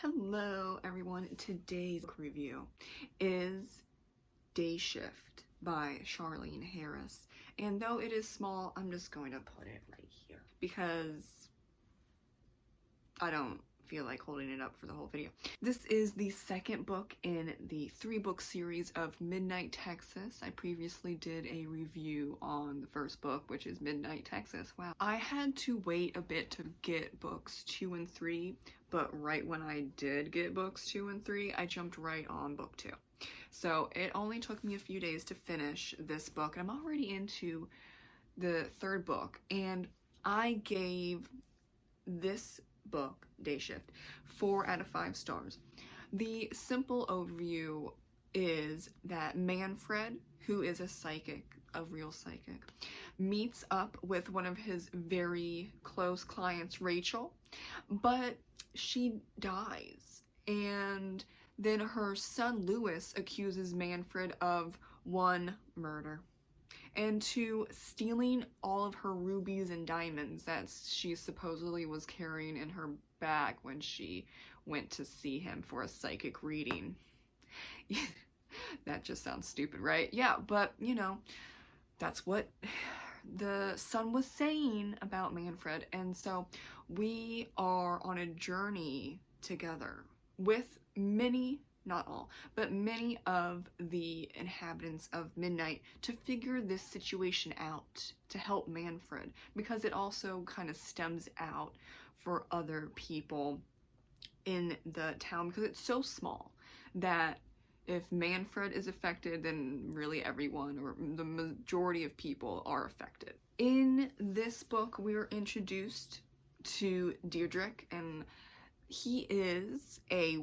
Hello everyone, today's book review is Day Shift by Charlaine Harris, and though it is small, I'm just going to put it right here because I don't feel like holding it up for the whole video. This is the second book in the 3-book series of Midnight Texas. I previously did a review on the first book, which is Midnight Texas. Wow. I had to wait a bit to get books 2 and 3, but right when I did get books 2 and 3, I jumped right on book 2. So it only took me a few days to finish this book, and I'm already into the 3rd book, and I gave this book, Day Shift, 4 out of 5 stars. The simple overview is that Manfred, who is a psychic, a real psychic, meets up with one of his very close clients, Rachel, but she dies, and then her son Louis accuses Manfred of 1, murder, and 2, stealing all of her rubies and diamonds that she supposedly was carrying in her bag when she went to see him for a psychic reading. That just sounds stupid, right? Yeah, but you know, that's what the son was saying about Manfred, and so we are on a journey together with many, not all, but many of the inhabitants of Midnight to figure this situation out, to help Manfred, because it also kind of stems out for other people in the town, because it's so small that if Manfred is affected, then really everyone, or the majority of people, are affected. In this book, we are introduced to Diedrich, and he is a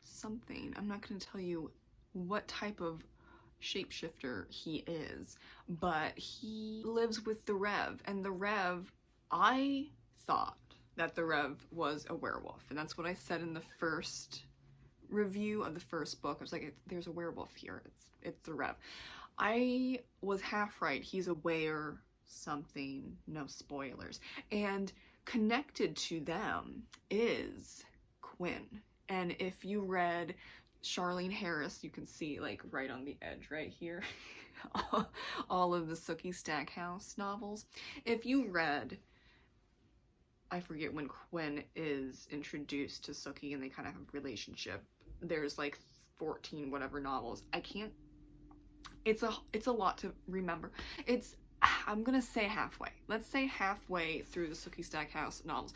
something. I'm not going to tell you what type of shapeshifter he is, but he lives with the Rev, and the Rev, I thought that the Rev was a werewolf, and that's what I said in the first review of the first book. I was like, there's a werewolf here, it's the Rev. I was half right. He's a something, no spoilers, and connected to them is Quinn. And if you read Charlaine Harris, you can see, like, right on the edge right here, all of the Sookie Stackhouse novels. If you read, I forget when Quinn is introduced to Sookie and they kind of have a relationship, there's like 14 whatever novels. I can't, it's a lot to remember. I'm gonna say halfway. Let's say halfway through the Sookie Stackhouse novels.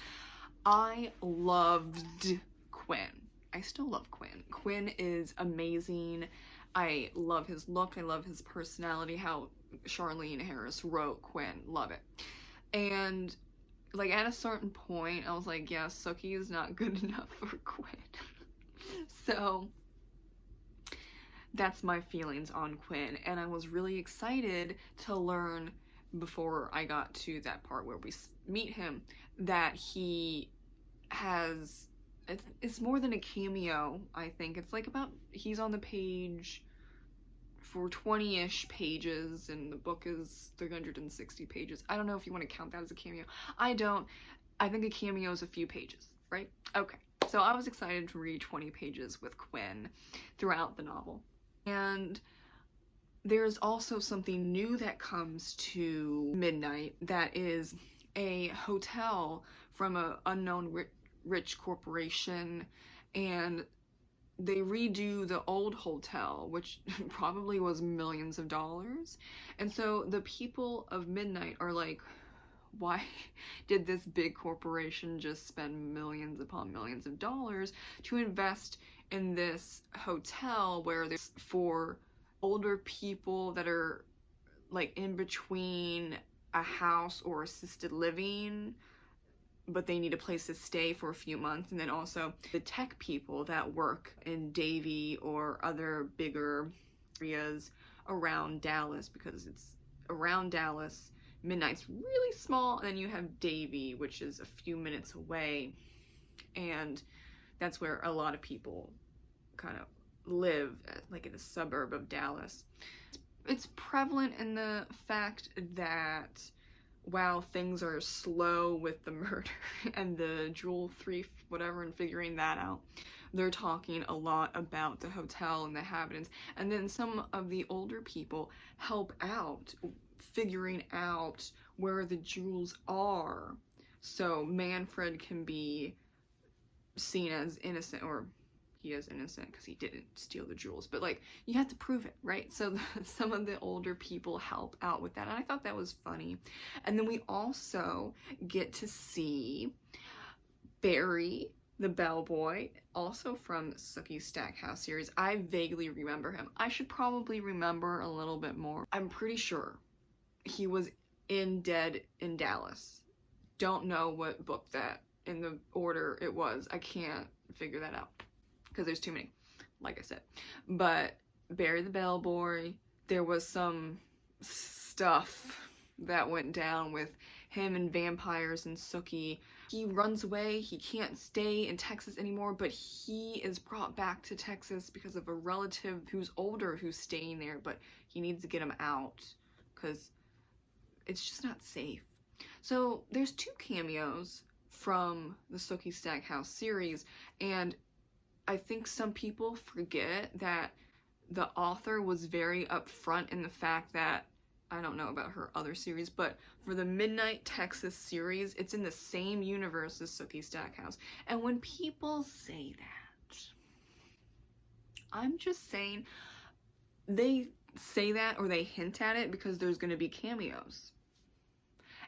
I loved Quinn. I still love Quinn. Quinn is amazing. I love his look. I love his personality. How Charlaine Harris wrote Quinn. Love it. And like at a certain point, I was like, yeah, Sookie is not good enough for Quinn. So that's my feelings on Quinn. And I was really excited to learn, before I got to that part where we meet him, that he has, it's more than a cameo, I think. It's like he's on the page for 20-ish pages, and the book is 360 pages. I don't know if you want to count that as a cameo. I don't. I think a cameo is a few pages, right? Okay. So I was excited to read 20 pages with Quinn throughout the novel. And there's also something new that comes to Midnight, that is a hotel from an unknown rich corporation, and they redo the old hotel, which probably was millions of dollars. And so the people of Midnight are like, why did this big corporation just spend millions upon millions of dollars to invest in this hotel where there's for older people that are like in between a house or assisted living, but they need a place to stay for a few months, and then also the tech people that work in Davie or other bigger areas around Dallas, because it's around Dallas. Midnight's really small, and then you have Davie, which is a few minutes away, and that's where a lot of people kind of live, like in a suburb of Dallas. It's prevalent in the fact that while things are slow with the murder and the jewel whatever and figuring that out. They're talking a lot about the hotel and the inhabitants, and then some of the older people help out figuring out where the jewels are, so Manfred can be seen as innocent, or he is innocent because he didn't steal the jewels, but like you have to prove it, right? So some of the older people help out with that, and I thought that was funny. And then we also get to see Barry the bellboy, also from Sookie Stackhouse series. I vaguely remember him. I should probably remember a little bit more. I'm pretty sure he was in Dead in Dallas. Don't know what book that in the order it was. I can't figure that out because there's too many, like I said. But Barry the bellboy, there was some stuff that went down with him and vampires and Sookie. He runs away, he can't stay in Texas anymore, but he is brought back to Texas because of a relative who's older who's staying there, but he needs to get him out because it's just not safe. So there's 2 cameos from the Sookie Stackhouse series, and I think some people forget that the author was very upfront in the fact that, I don't know about her other series, but for the Midnight Texas series, it's in the same universe as Sookie Stackhouse. And when people say that, I'm just saying, they say that or they hint at it because there's going to be cameos.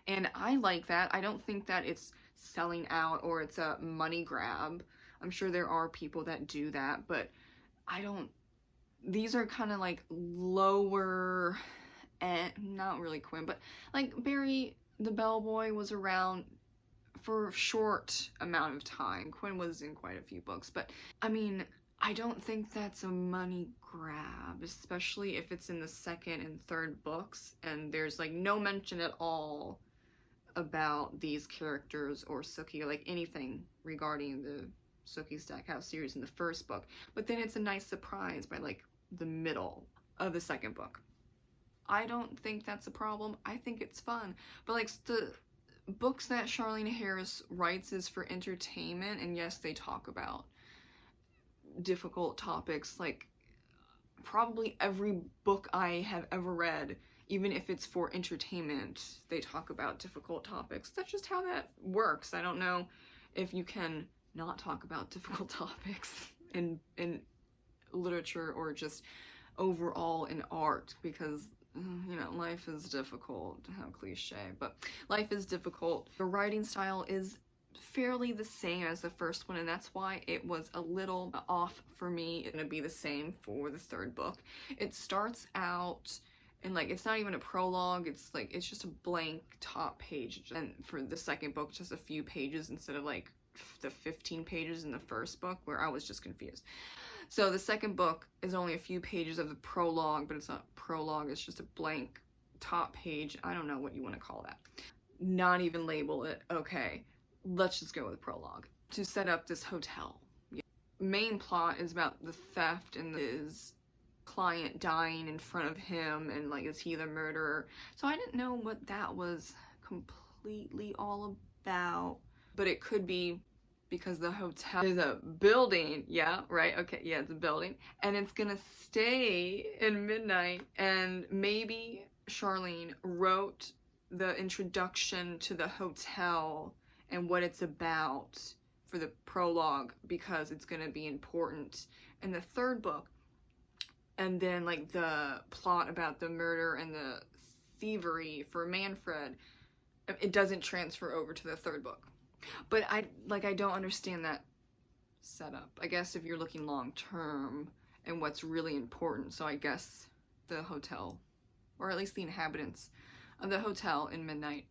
And I like that. I don't think that it's selling out or it's a money grab. I'm sure there are people that do that, but I don't. These are kind of like lower, and not really Quinn, but like Barry the bellboy was around for a short amount of time. Quinn was in quite a few books, but I mean, I don't think that's a money grab, especially if it's in the 2nd and 3rd books and there's like no mention at all about these characters or Sookie or like anything regarding the Sookie Stackhouse series in the 1st book. But then it's a nice surprise by like the middle of the 2nd book. I don't think that's a problem. I think it's fun. But like the books that Charlaine Harris writes is for entertainment, and yes, they talk about difficult topics. Like probably every book I have ever read, even if it's for entertainment, they talk about difficult topics. That's just how that works. I don't know if you can not talk about difficult topics in literature or just overall in art, because you know, life is difficult. How cliche, but life is difficult. The writing style is fairly the same as the first one, and that's why it was a little off for me. It's gonna be the same for the 3rd book. It starts out and like it's not even a prologue, it's like it's just a blank top page, and for the 2nd book just a few pages instead of like the 15 pages in the 1st book, where I was just confused. So the 2nd book is only a few pages of the prologue, but it's not prologue, it's just a blank top page. I don't know what you want to call that. Not even label it. Okay, let's just go with prologue. To set up this hotel. Main plot is about the theft and his client dying in front of him, and like, is he the murderer? So I didn't know what that was completely all about, but it could be because the hotel is a building. Yeah, right, okay, yeah, it's a building, and it's gonna stay in Midnight, and maybe Charlaine wrote the introduction to the hotel and what it's about for the prologue because it's gonna be important in the 3rd book. And then like the plot about the murder and the thievery for Manfred, it doesn't transfer over to the 3rd book. But I don't understand that setup. I guess if you're looking long term and what's really important, so I guess the hotel, or at least the inhabitants of the hotel in Midnight,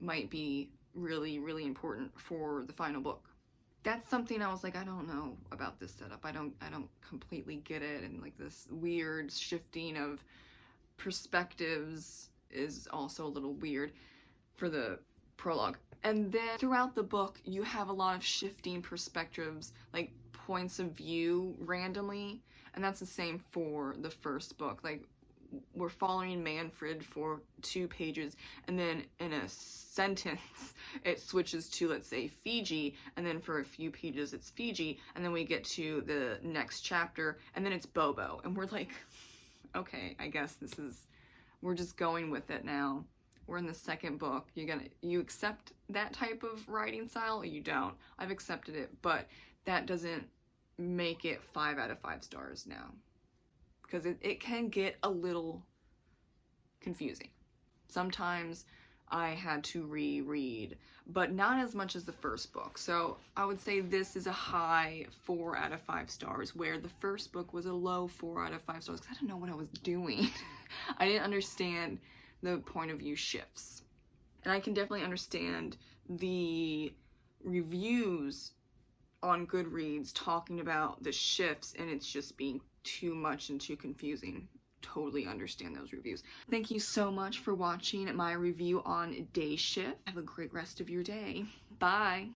might be really, really important for the final book. That's something I was like, I don't know about this setup. I don't completely get it, and like this weird shifting of perspectives is also a little weird for the prologue. And then throughout the book, you have a lot of shifting perspectives, like points of view randomly, and that's the same for the 1st book. Like we're following Manfred for 2 pages, and then in a sentence it switches to, let's say, Fiji, and then for a few pages it's Fiji, and then we get to the next chapter and then it's Bobo, and we're like, okay, I guess we're just going with it now. We're in the second book. You accept that type of writing style or you don't. I've accepted it, but that doesn't make it 5 out of 5 stars now, because it can get a little confusing. Sometimes I had to reread, but not as much as the first book. So I would say this is a high 4 out of 5 stars, where the first book was a low 4 out of 5 stars because I didn't know what I was doing. I didn't understand the point of view shifts. And I can definitely understand the reviews on Goodreads talking about the shifts and it's just being too much and too confusing. Totally understand those reviews. Thank you so much for watching my review on Day Shift. Have a great rest of your day. Bye.